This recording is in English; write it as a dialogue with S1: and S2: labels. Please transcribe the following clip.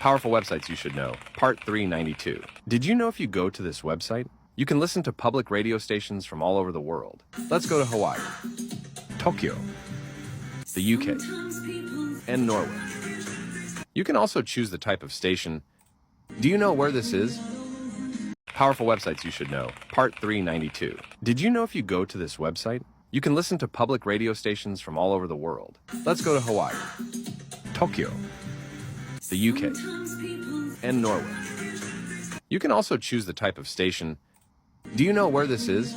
S1: Powerful websites you should know. Part 392. Did you know if you go to this website, you can listen to public radio stations from all over the world? Let's go to Hawaii, Tokyo, the UK, and Norway. You can also choose the type of station. Do you know where this is? Powerful websites you should know. Part 392. Did you know if you go to this website, you can listen to public radio stations from all over the world? Let's go to Hawaii, Tokyo, the UK, and Norway. You can also choose the type of station. Do you know where this is?